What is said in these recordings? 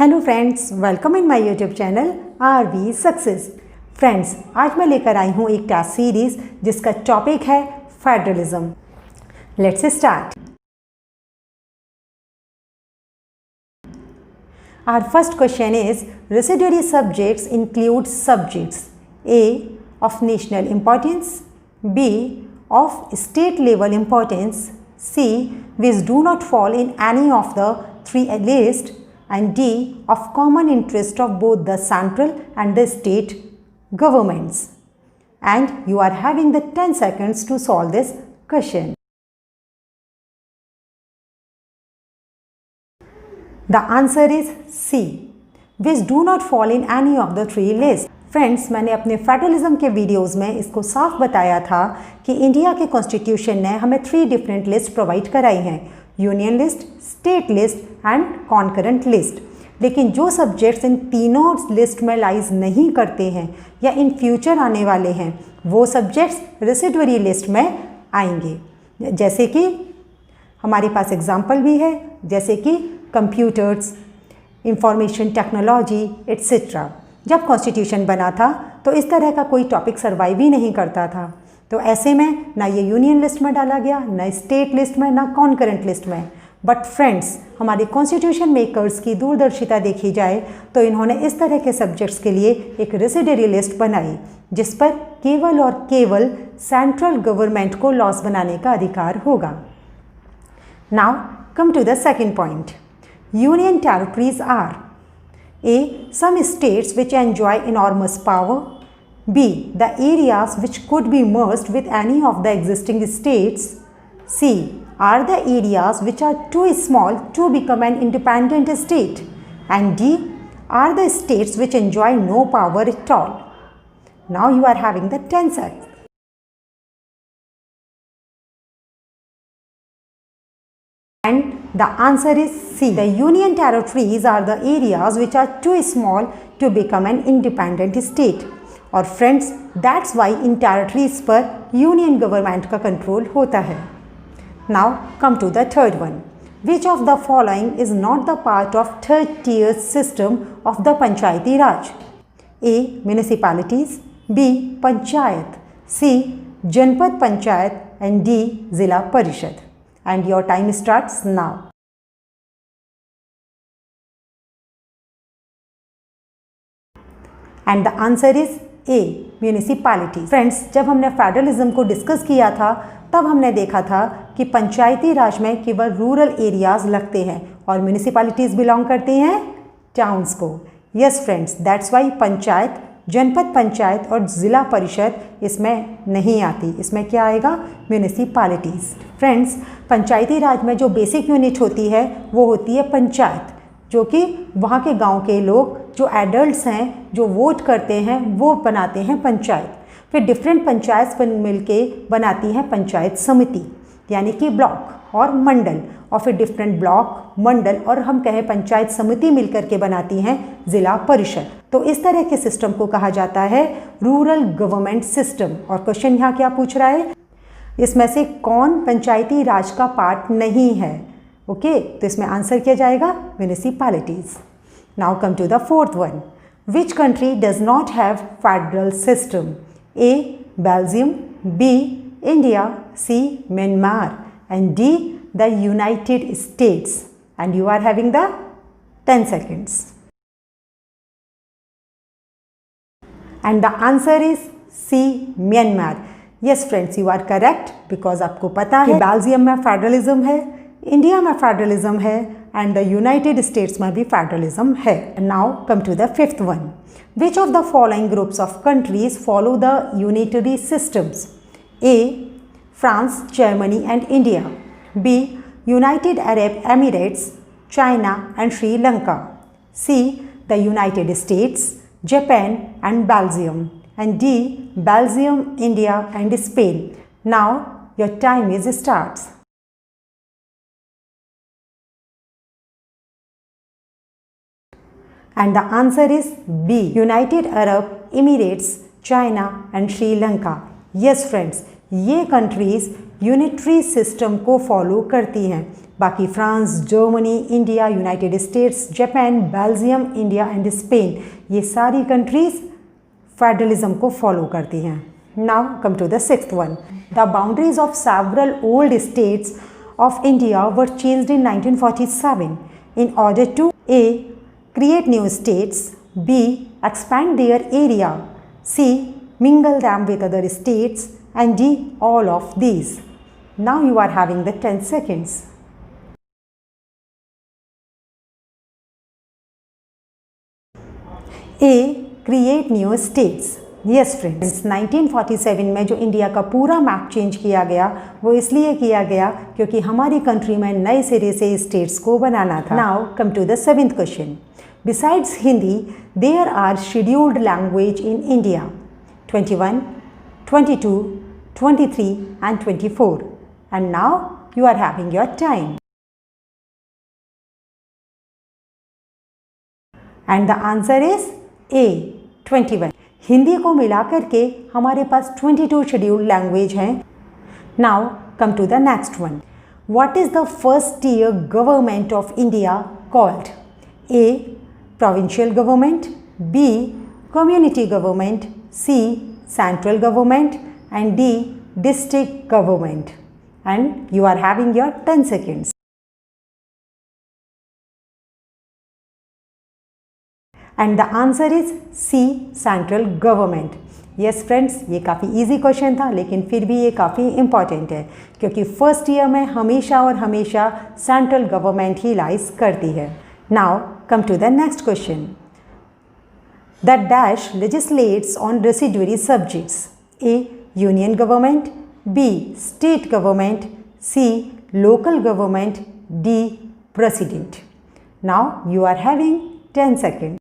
Hello friends, welcome in my YouTube channel R success. Friends, आज मैं लेकर आई हूँ एक टेस्ट सीरीज जिसका टॉपिक है federalism. Let's start. Our first question is residuary subjects include subjects A of national importance, B of state level importance, C which do not fall in any of the three list, and D of common interest of both the central and the state governments. And you are having the 10 seconds to solve this question. The answer is C, which do not fall in any of the three lists. Friends, मैंने अपने federalism के videos में इसको साफ बताया था कि India के कॉन्स्टिट्यूशन ने हमें 3 डिफरेंट लिस्ट प्रोवाइड कराई हैं, union list, state list and concurrent list. लेकिन जो सब्जेक्ट्स इन तीनों लिस्ट में लाइज नहीं करते हैं या इन फ्यूचर आने वाले हैं, वो सब्जेक्ट्स रेसिडुअरी लिस्ट में आएंगे। जैसे कि हमारे पास एग्जाम्पल भी है, जैसे कि कंप्यूटर्स, इंफॉर्मेशन टेक्नोलॉजी एट्सेट्रा। जब कॉन्स्टिट्यूशन बना था तो इस तरह का कोई टॉपिक सर्वाइव ही नहीं करता था, तो ऐसे में ना ये यूनियन लिस्ट में डाला गया, ना स्टेट लिस्ट में, ना कॉन्करेंट लिस्ट में। बट फ्रेंड्स, हमारे कॉन्स्टिट्यूशन मेकर्स की दूरदर्शिता देखी जाए तो इन्होंने इस तरह के सब्जेक्ट्स के लिए एक रेसिडुअरी लिस्ट बनाई जिस पर केवल और केवल सेंट्रल गवर्नमेंट को लॉस बनाने का अधिकार होगा। Now come to the second point. Union territories are A. Some states which enjoy enormous power, B. The areas which could be merged with any of the existing states, C. Are the areas which are too small to become an independent state, and D. Are the states which enjoy no power at all. Now you are having the 10 seconds. And the answer is C. The union territories are the areas which are too small to become an independent state. और friends, that's why in territories पर union government का control होता है। Now come to the third one. Which of the following is not the part of third tier system of the Panchayati Raj? A. Municipalities, B. Panchayat, C. Janpad Panchayat, and D. Zila Parishad. And your time starts now. And the answer is A. Municipalities. Friends, जब हमने federalism को discuss किया था तब हमने देखा था कि पंचायती राज में केवल रूरल एरियाज लगते हैं और म्यूनिसिपैलिटीज़ बिलोंग करती हैं टाउन्स को। Yes friends, that's why panchayat, जनपद पंचायत और ज़िला परिषद इसमें नहीं आती। इसमें क्या आएगा? म्यूनिसिपैलिटीज़। फ्रेंड्स, पंचायती राज में जो बेसिक यूनिट होती है वो होती है पंचायत, जो कि वहाँ के गांव के लोग जो एडल्ट्स हैं, जो वोट करते हैं, वो बनाते हैं पंचायत। फिर डिफरेंट पंचायत मिलके बनाती हैं पंचायत समिति, यानी कि ब्लॉक और मंडल, और फिर डिफरेंट ब्लॉक, मंडल और हम कहें पंचायत समिति मिलकर के बनाती हैं ज़िला परिषद। तो इस तरह के सिस्टम को कहा जाता है रूरल गवर्नमेंट सिस्टम। और क्वेश्चन यहाँ क्या पूछ रहा है? इसमें से कौन पंचायती राज का पार्ट नहीं है? ओके, तो इसमें आंसर किया जाएगा municipalities. Now come to the fourth one. Which country does not have federal system? A. Belgium, B. India, C. Myanmar, and D. the United States. And you are having the 10 seconds. And the answer is C. Myanmar. Yes friends, you are correct because आपको पता है Belgium में federalism है, India में federalism है and the United states में भी federalism है। Now come to the fifth one. Which of the following groups of countries follow the unitary systems? A. France, Germany and India, B. United Arab Emirates, China and Sri Lanka, C. The United States, Japan and Belgium, and D. Belgium, India and Spain. Now your time is starts. And the answer is B. United Arab Emirates, China and Sri Lanka. Yes friends, ये countries unitary system को follow करती हैं। बाकी France, Germany, India, United States, Japan, Belgium, India and Spain, ये सारी countries federalism को follow करती हैं। Now come to the sixth one. The boundaries of several old states of India were changed in 1947 in order to A. create new states, B. expand their area, C. mingle them with other states, and D. all of these. Now you are having the 10 seconds. A. create new states. Yes friends, 1947 में जो India का पूरा map change किया गया वो इसलिए किया गया क्योंकि हमारी कंट्री में नए सिरे से स्टेट्स को बनाना था। Now come to the seventh question. Besides Hindi there are scheduled language in India 21, 22, 23 and 24 and now you are having your time and the answer is A. 21। Hindi को मिलाकर के हमारे पास 22 शेड्यूल्ड लैंग्वेज हैं। Now come to the next one. What is the first tier government of India called? A. Provincial government, B. Community government, C. Central government and D. District government and you are having your 10 seconds. And the answer is C. Central government. Yes friends, ये काफ़ी easy question था लेकिन फिर भी ये काफ़ी important है क्योंकि फर्स्ट ईयर में हमेशा और हमेशा सेंट्रल गवर्नमेंट ही लाइज करती है। Now come to the next question. The dash legislates on residuary subjects? A. Union government, B. State government, C. Local government, D. President. Now you are having 10 seconds.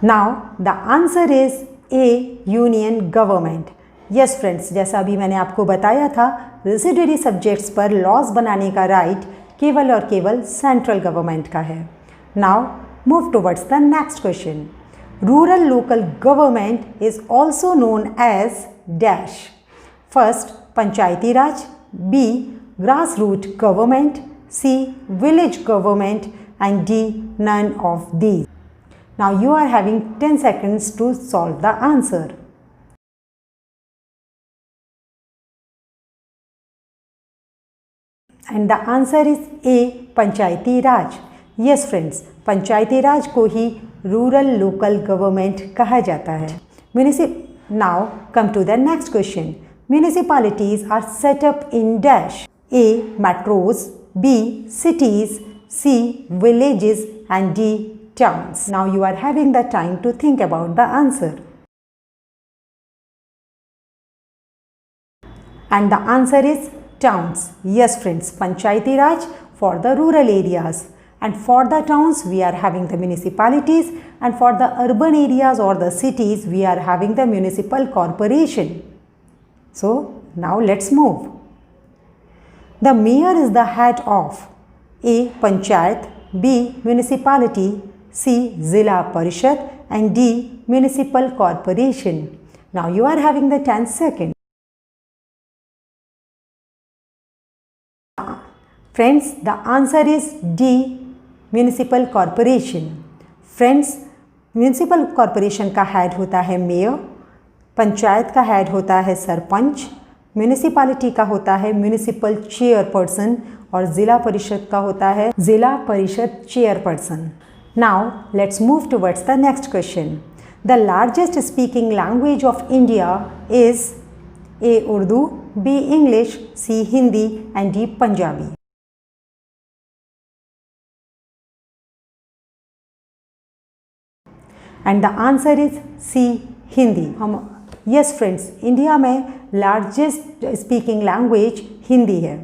Now the answer is A. Union government. Yes friends, जैसा अभी मैंने आपको बताया था, residuary subjects पर laws बनाने का right केवल और केवल सेंट्रल गवर्नमेंट का है। Now move towards the next question. Rural local government is also known as dash. First panchayati raj, B. Grass root government, C. Village government and D. none of these. Now you are having 10 seconds to solve the answer. And the answer is A. Panchayati Raj. Yes friends, पंचायती राज को ही rural local government कहा जाता है। Now come to the next question. Municipalities are set up in dash. A. metros, B. cities, C. villages and D. towns. Now you are having the time to think about the answer. And the answer is towns. Yes friends, Panchayati Raj for the rural areas, and for the towns we are having the municipalities, and for the urban areas or the cities we are having the municipal corporation. So now let's move. The mayor is the head of A. Panchayat, B. municipality, C. Zilla Parishad and D. Municipal Corporation. Now you are having the 10 seconds. Friends, the answer is D. Municipal Corporation. Friends, Municipal Corporation का head होता है mayor, panchayat का head होता है sarpanch, municipality का होता है municipal chairperson और ज़िला परिषद का होता है ज़िला परिषद chairperson. Now let's move towards the next question. The largest speaking language of India is A. Urdu, B. English, C. Hindi and D. Punjabi. And the answer is C. Hindi. Yes friends, India में largest speaking language Hindi है।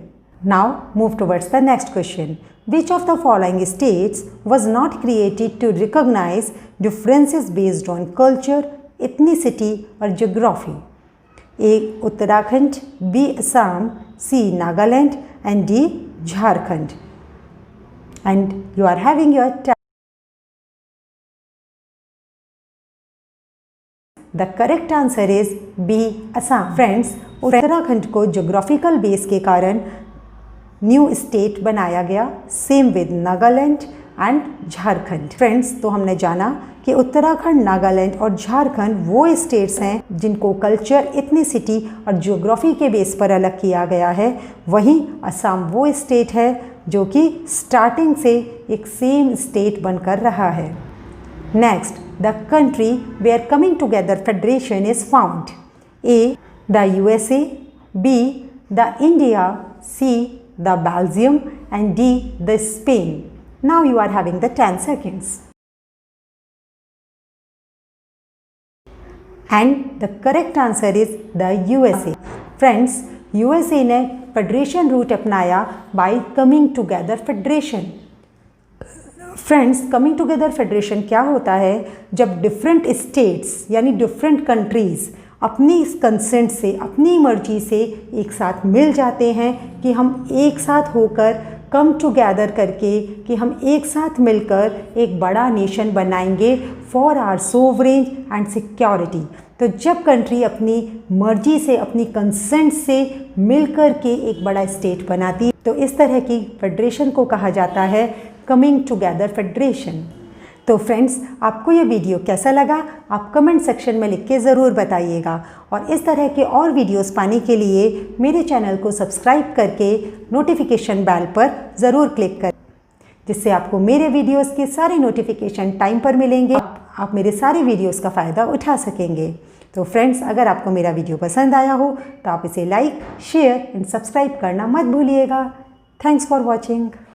Now move towards the next question. Which of the following states was not created to recognize differences based on culture, ethnicity or geography? A. Uttarakhand, B. Assam, C. Nagaland and D. Jharkhand. And you are having your time. The correct answer is B Assam. Friends, Uttarakhand को geographical base के कारण new state बनाया गया, same with Nagaland and Jharkhand. Friends, तो हमने जाना कि उत्तराखंड, नागालैंड और झारखंड वो स्टेट्स हैं जिनको कल्चर, एथनिसिटी और ज्योग्राफी के बेस पर अलग किया गया है। वहीं असम वो स्टेट है जो कि स्टार्टिंग से एक सेम स्टेट बनकर रहा है। Next, the country where coming together federation is found. A the USA, B the India, C the Belgium and D the Spain. Now you are having the 10 seconds. And the correct answer is the USA. Friends, USA ने federation root अपनाया by coming together federation. Friends, coming together federation क्या होता है? जब different states यानी different countries अपनी इस consent से, अपनी मर्जी से एक साथ मिल जाते हैं कि हम एक साथ होकर कम टुगेदर करके कि हम एक साथ मिलकर एक बड़ा नेशन बनाएंगे for our sovereign and security. तो जब कंट्री अपनी मर्जी से, अपनी कंसेंट से मिलकर के एक बड़ा स्टेट बनाती है, तो इस तरह की फेडरेशन को कहा जाता है कमिंग टुगेदर फेडरेशन। तो फ्रेंड्स, आपको ये वीडियो कैसा लगा आप कमेंट सेक्शन में लिख के ज़रूर बताइएगा, और इस तरह के और वीडियोस पाने के लिए मेरे चैनल को सब्सक्राइब करके नोटिफिकेशन बेल पर ज़रूर क्लिक करें, जिससे आपको मेरे वीडियोस के सारे नोटिफिकेशन टाइम पर मिलेंगे। आप मेरे सारे वीडियोस का फ़ायदा उठा सकेंगे। तो फ्रेंड्स, अगर आपको मेरा वीडियो पसंद आया हो तो आप इसे लाइक, शेयर एंड सब्सक्राइब करना मत भूलिएगा। Thanks for watching.